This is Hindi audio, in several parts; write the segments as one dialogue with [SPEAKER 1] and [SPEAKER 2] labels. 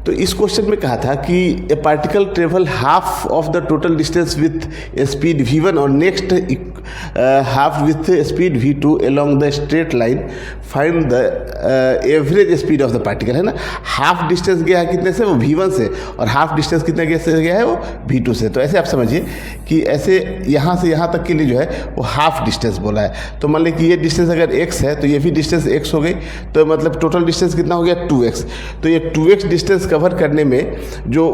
[SPEAKER 1] तो इस क्वेश्चन में कहा था कि ए particle travel half of the total distance with speed v1 और next half with speed v2 along the straight line, find the average speed of the particle, है ना। हाफ डिस्टेंस गया है कितने से, वो v1 से, और हाफ डिस्टेंस कितने से गया है, वो v2 से। तो ऐसे आप समझिए कि ऐसे यहाँ से यहाँ तक के लिए जो है वो हाफ डिस्टेंस बोला है। तो मान लीजिए कि ये डिस्टेंस अगर x है तो ये भी डिस्टेंस x हो गई, तो मतलब टोटल डिस्टेंस कितना हो गया 2x। तो ये 2x डिस्टेंस कवर करने में जो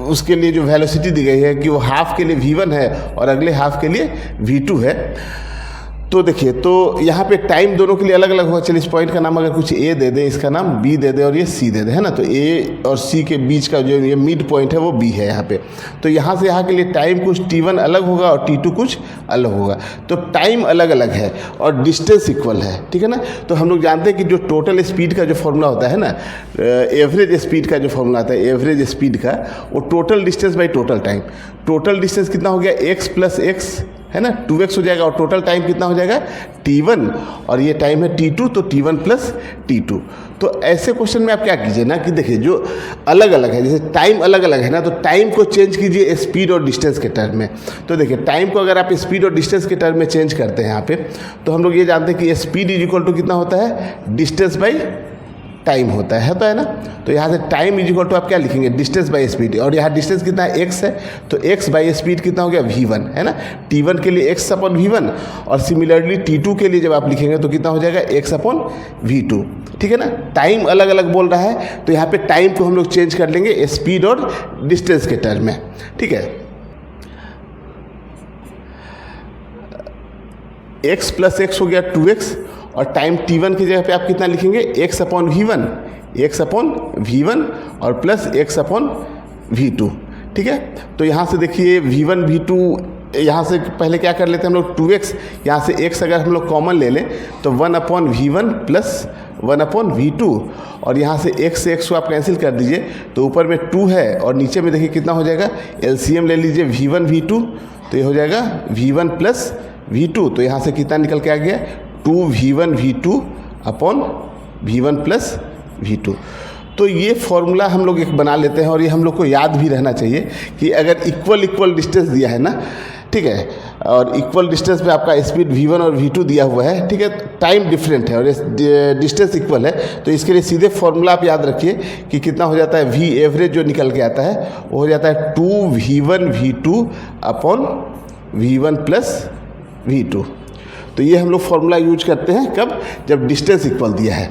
[SPEAKER 1] उसके लिए जो वेलोसिटी दी गई है कि वो हाफ के लिए v1 है और अगले हाफ के लिए v2 है। तो देखिए, तो यहाँ पे टाइम दोनों के लिए अलग अलग होगा। चलिए इस पॉइंट का नाम अगर कुछ ए दे दे, इसका नाम बी दे दे और ये सी दे दे, है ना। तो ए और सी के बीच का जो ये मिड पॉइंट है वो बी है यहाँ पे। तो यहाँ से यहाँ के लिए टाइम कुछ t1 अलग होगा और t2 कुछ अलग होगा। तो टाइम अलग अलग है और डिस्टेंस इक्वल है, ठीक है ना। तो हम लोग जानते हैं कि जो टोटल स्पीड का जो फॉर्मूला होता है ना, एवरेज स्पीड का जो फॉर्मूला आता है एवरेज स्पीड का, वो total distance by total time. Total distance कितना हो गया x प्लस x, है ना, 2x हो जाएगा, और टोटल टाइम कितना हो जाएगा t1, और ये टाइम है t2, तो t1 प्लस t2। तो ऐसे क्वेश्चन में आप क्या कीजिए ना कि देखिए जो अलग अलग है, जैसे टाइम अलग अलग है ना, तो टाइम को चेंज कीजिए स्पीड और डिस्टेंस के टर्म में। तो देखिए टाइम को अगर आप स्पीड और डिस्टेंस के टर्म में चेंज करते हैं यहाँ पे, तो हम लोग ये जानते हैं कि स्पीड इज इक्वल टू कितना होता है, डिस्टेंस बाई टाइम होता है, तो है ना। तो यहाँ से टाइम इज इक्वल टू आप क्या लिखेंगे, डिस्टेंस बाई स्पीड, और यहाँ डिस्टेंस कितना है x है, तो x बाई स्पीड कितना हो गया v1, है ना। t1 के लिए x अपॉन v1, और सिमिलरली t2 के लिए जब आप लिखेंगे तो कितना हो जाएगा x अपॉन v2, ठीक है ना। टाइम अलग अलग बोल रहा है, तो यहाँ पे टाइम को हम लोग चेंज कर लेंगे स्पीड और डिस्टेंस के टर्म में, ठीक है। x प्लस x हो गया 2x, और टाइम t1 की जगह पे आप कितना लिखेंगे, x अपॉन v1 और प्लस x अपॉन v2, ठीक है। तो यहाँ से देखिए v1 v2, यहाँ से पहले क्या कर लेते हैं हम लोग 2x, यहाँ से x अगर हम लोग कॉमन ले लें तो 1 upon v1 plus 1 upon v2, और यहाँ से x से x को आप कैंसिल कर दीजिए, तो ऊपर में 2 है और नीचे में देखिए कितना हो जाएगा, एलसीएम ले लीजिए v1 v2, तो ये हो जाएगा v1 प्लस v2, तो यहाँ से कितना निकल के आ गया 2v1 v2 upon v1 plus v2। तो ये फॉर्मूला हम लोग एक बना लेते हैं, और ये हम लोग को याद भी रहना चाहिए कि अगर इक्वल डिस्टेंस दिया है ना, ठीक है, और इक्वल डिस्टेंस पे आपका स्पीड v1 और v2 दिया हुआ है, ठीक है, टाइम डिफरेंट है और डिस्टेंस इक्वल है, तो इसके लिए सीधे फॉर्मूला आप याद रखिए कि कितना हो जाता है, v एवरेज जो निकल के आता है वो हो जाता है 2v1 v2 upon v1 plus v2। तो ये हम लोग फॉर्मूला यूज करते हैं कब, जब डिस्टेंस इक्वल दिया है।